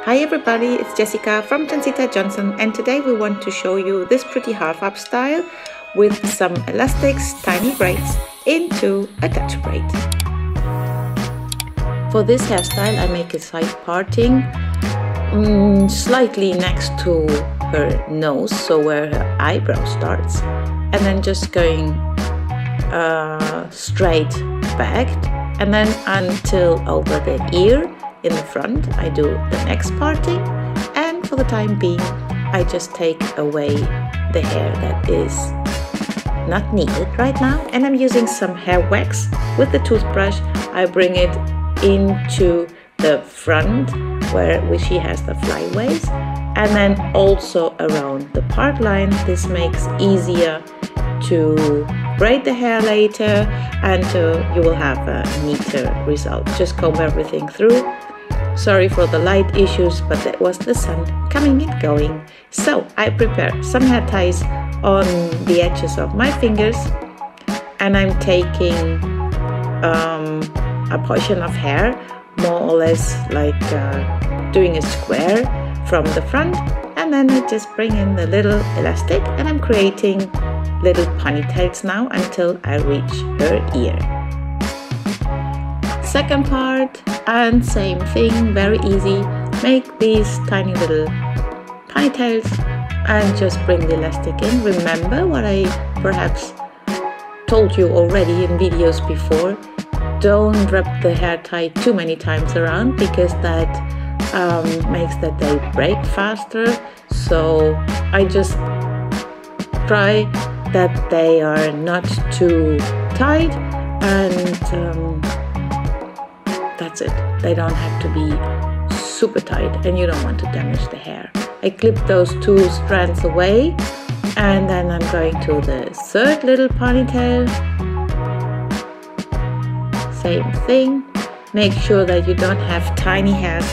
Hi everybody, it's Jessica from Jancita Johnson, and today we want to show you this pretty half-up style with some elastics, tiny braids into a Dutch braid. For this hairstyle I make a side parting slightly next to her nose, so where her eyebrow starts, and then just going straight back and then until over the ear. In the front I do the next parting, and for the time being I just take away the hair that is not needed right now, and I'm using some hair wax. With the toothbrush I bring it into the front where she has the flyaways, and then also around the part line. This makes easier to braid the hair later, and you will have a neater result. Just comb everything through. Sorry for the light issues, but that was the sun coming and going. So I prepared some hair ties on the edges of my fingers, and I'm taking a portion of hair, more or less like doing a square from the front, and then I just bring in the little elastic and I'm creating little ponytails now until I reach her ear. Second part, and same thing, very easy. Make these tiny little ponytails and just bring the elastic in. Remember what I perhaps told you already in videos before: don't wrap the hair tie too many times around, because that makes that they break faster. So I just try that they are not too tight, and that's it. They don't have to be super tight, and you don't want to damage the hair. I clip those two strands away, and then I'm going to the third little ponytail. Same thing. Make sure that you don't have tiny hairs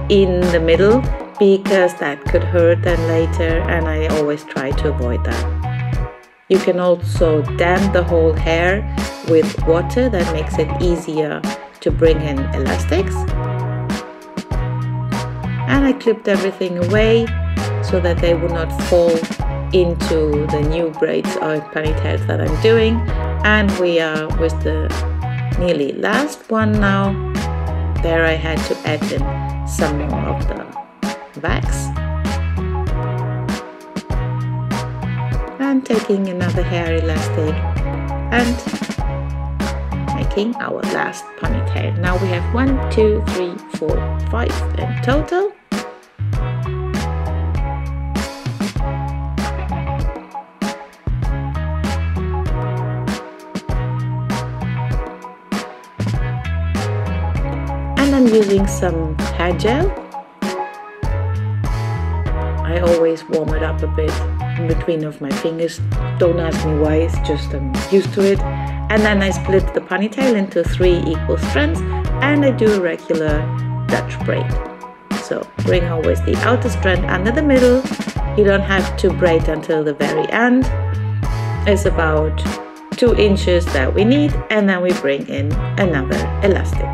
in the middle, because that could hurt them later, and I always try to avoid that. You can also damp the whole hair with water. That makes it easier to bring in elastics. And I clipped everything away so that they would not fall into the new braids or ponytails that I'm doing. And we are with the nearly last one now. There I had to add in some more of the wax. And taking another hair elastic and making our last ponytail. Now we have 1, 2, 3, 4, 5 in total. And I'm using some hair gel. I always warm it up a bit in between of my fingers. Don't ask me why, it's just I'm used to it. And then I split the ponytail into 3 equal strands, and I do a regular Dutch braid. So bring always the outer strand under the middle. You don't have to braid until the very end. It's about 2 inches that we need, and then we bring in another elastic.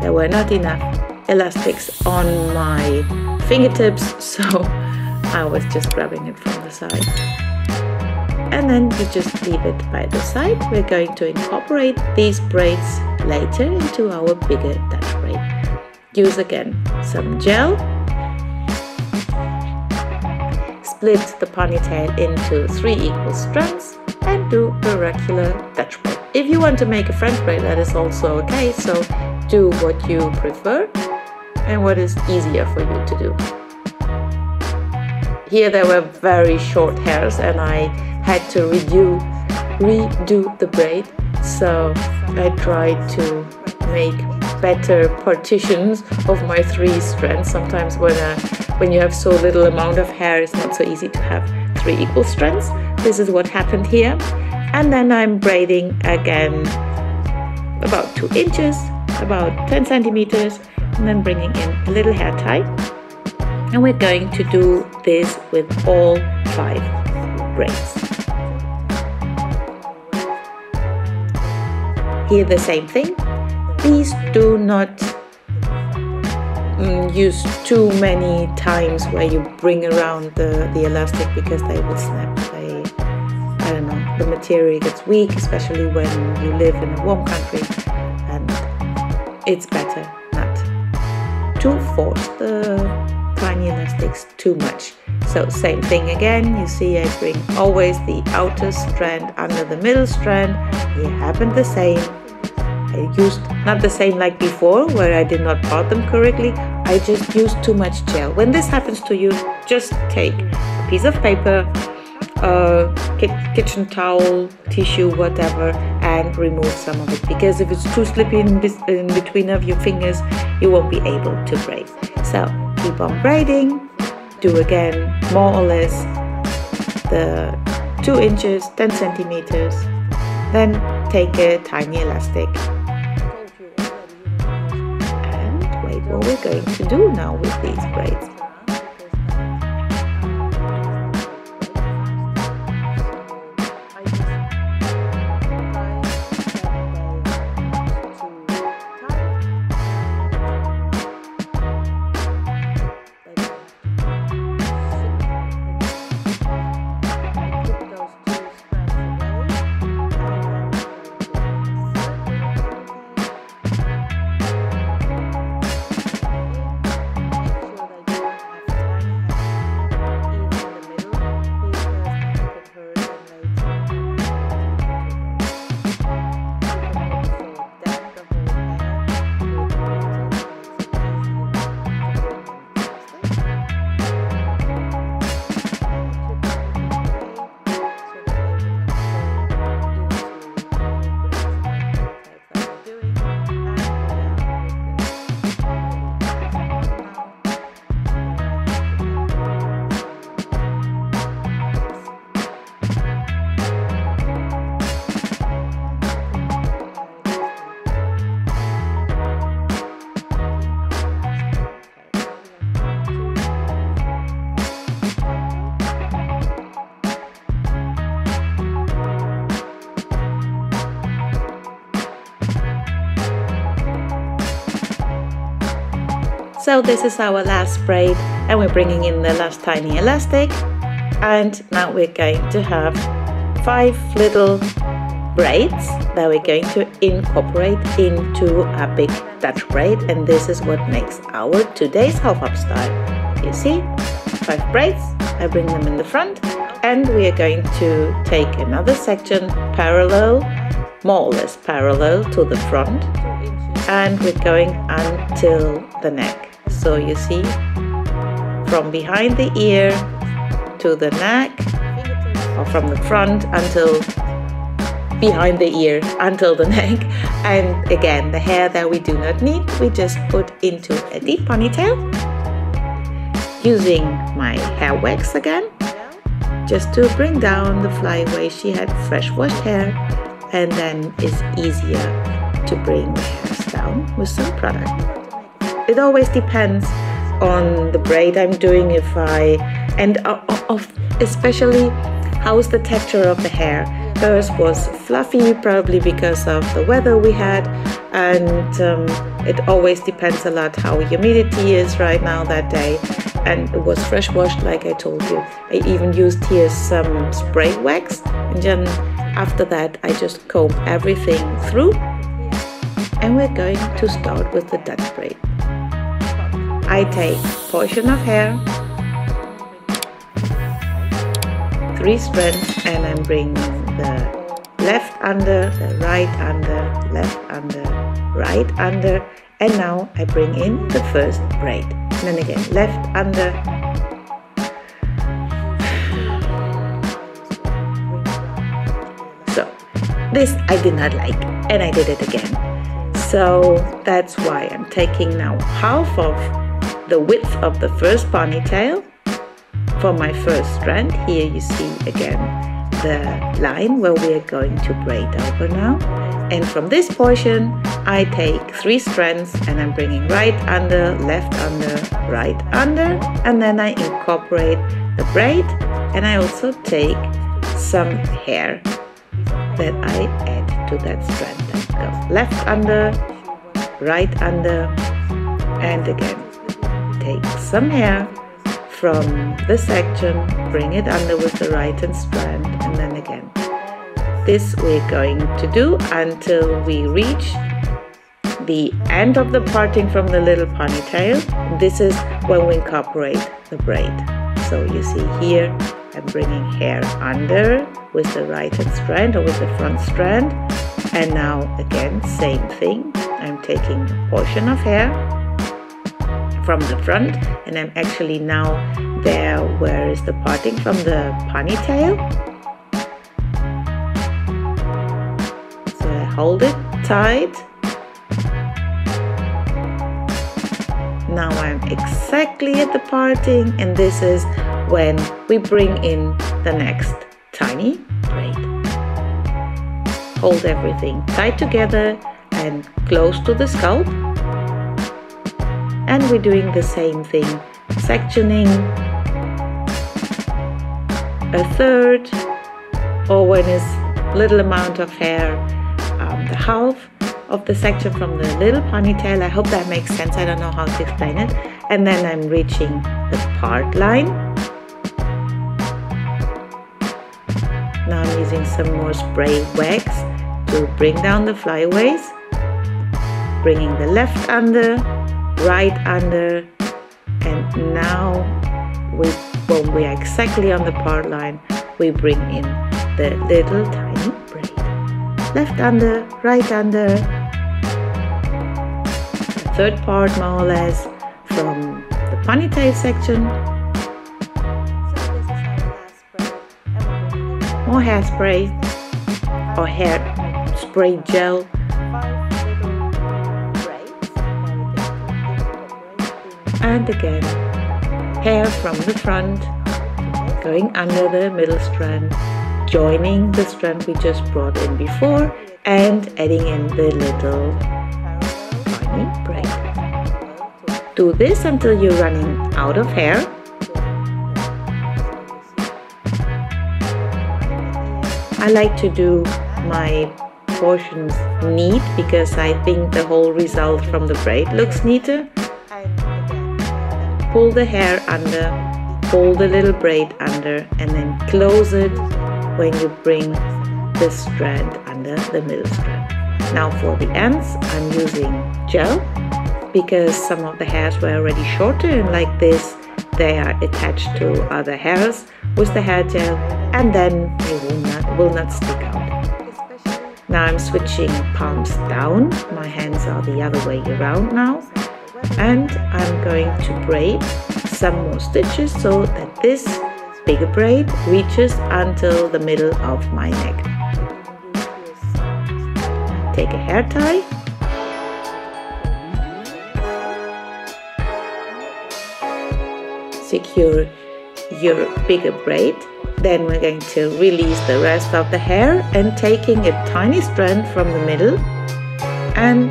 There were not enough elastics on my fingertips, so I was just grabbing it from the side. And then you just leave it by the side. We're going to incorporate these braids later into our bigger Dutch braid. Use again some gel. Split the ponytail into 3 equal strands and do a regular Dutch braid. If you want to make a French braid, that is also okay, so do what you prefer and what is easier for you to do. Here there were very short hairs, and I had to redo the braid, so I tried to make better partitions of my 3 strands. Sometimes when you have so little amount of hair, it's not so easy to have 3 equal strands. This is what happened here. And then I'm braiding again about 2 inches, about 10 centimeters, and then bringing in a little hair tie. And we're going to do this with all 5 braids. Here the same thing. Please do not use too many times where you bring around the elastic, because they will snap. I don't know, the material gets weak, especially when you live in a warm country, and it's better not to force the tiny elastics too much. So same thing again, you see I bring always the outer strand under the middle strand. It happened the same. I used not the same like before, where I did not part them correctly. I just used too much gel. When this happens to you, just take a piece of paper, kitchen towel, tissue, whatever, and remove some of it, because if it's too slippy in between of your fingers, you won't be able to braid. So keep on braiding, do again more or less the 2 inches, 10 centimeters, then take a tiny elastic. And wait, what we're going to do now with these braids. So this is our last braid, and we're bringing in the last tiny elastic, and now we're going to have 5 little braids that we're going to incorporate into a big Dutch braid, and this is what makes our today's half-up style. You see, 5 braids, I bring them in the front, and we are going to take another section parallel, more or less parallel to the front, and we're going until the neck. So you see, from behind the ear to the neck, or from the front until behind the ear until the neck. And again, the hair that we do not need, we just put into a deep ponytail using my hair wax again, just to bring down the flyaway. She had fresh washed hair, and then it's easier to bring the hairs down with some product. It always depends on the braid I'm doing, if I, and especially how's the texture of the hair. Hers was fluffy, probably because of the weather we had, and it always depends a lot how humidity is right now that day. And it was fresh washed, like I told you. I even used here some spray wax, and then after that I just comb everything through, and we're going to start with the Dutch braid. I take a portion of hair, 3 strands, and I'm bringing the left under, the right under, left under, right under, and now I bring in the first braid. And then again, left under, so this I did not like, and I did it again. So that's why I'm taking now half of the width of the first ponytail for my first strand. Here you see again the line where we are going to braid over now. And from this portion I take 3 strands, and I'm bringing right under, left under, right under, and then I incorporate the braid, and I also take some hair that I add to that strand. That goes left under, right under, and again take some hair from the section, bring it under with the right hand strand, and then again. This we're going to do until we reach the end of the parting from the little ponytail. This is when we incorporate the braid. So you see here, I'm bringing hair under with the right hand strand or with the front strand. And now again, same thing. I'm taking a portion of hair from the front, and I'm actually now there where is the parting from the ponytail. So I hold it tight. Now I'm exactly at the parting, and this is when we bring in the next tiny braid. Hold everything tight together and close to the scalp. And we're doing the same thing, sectioning a third, or when it's little amount of hair, the half of the section from the little ponytail. I hope that makes sense. I don't know how to explain it. And then I'm reaching the part line. Now I'm using some more spray wax to bring down the flyaways. Bringing the left under, right under, and now when we are exactly on the part line, we bring in the little tiny braid. Left under, right under, the third part more or less from the ponytail section. More hairspray or hair spray gel. And again, hair from the front, going under the middle strand, joining the strand we just brought in before, and adding in the little tiny braid. Do this until you're running out of hair. I like to do my portions neat because I think the whole result from the braid looks neater. Pull the hair under, pull the little braid under, and then close it when you bring the strand under the middle strand. Now for the ends, I'm using gel because some of the hairs were already shorter, and like this they are attached to other hairs with the hair gel, and then they will not stick out. Now I'm switching palms down, my hands are the other way around now. And I'm going to braid some more stitches so that this bigger braid reaches until the middle of my neck. Take a hair tie. Secure your bigger braid. Then we're going to release the rest of the hair and taking a tiny strand from the middle. And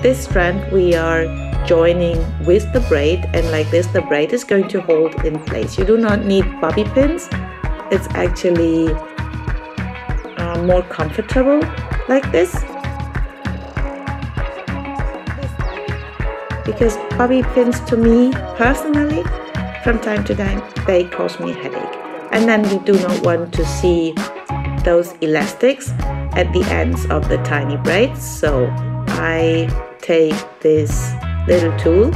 this strand we are joining with the braid, and like this the braid is going to hold in place. You do not need bobby pins. It's actually more comfortable like this, because bobby pins to me personally from time to time they cause me a headache, and then we do not want to see those elastics at the ends of the tiny braids. So I take this little tool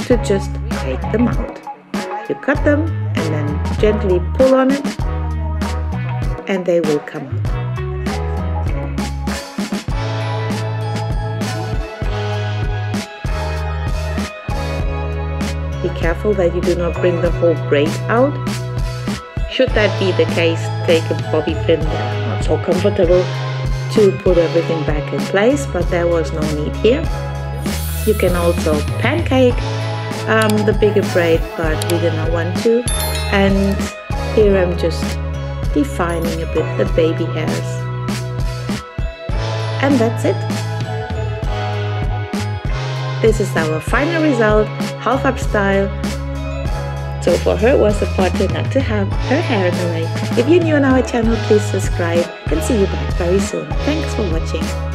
to just take them out. You cut them and then gently pull on it and they will come out. Be careful that you do not bring the whole braid out. Should that be the case, take a bobby pin. They're not so comfortable to put everything back in place, but there was no need here. You can also pancake the bigger braid, but we do not want to. And here I'm just defining a bit the baby hairs. And that's it. This is our final result, half up style. So for her it was important not to have her hair in the way. If you're new on our channel, please subscribe and see you back very soon. Thanks for watching.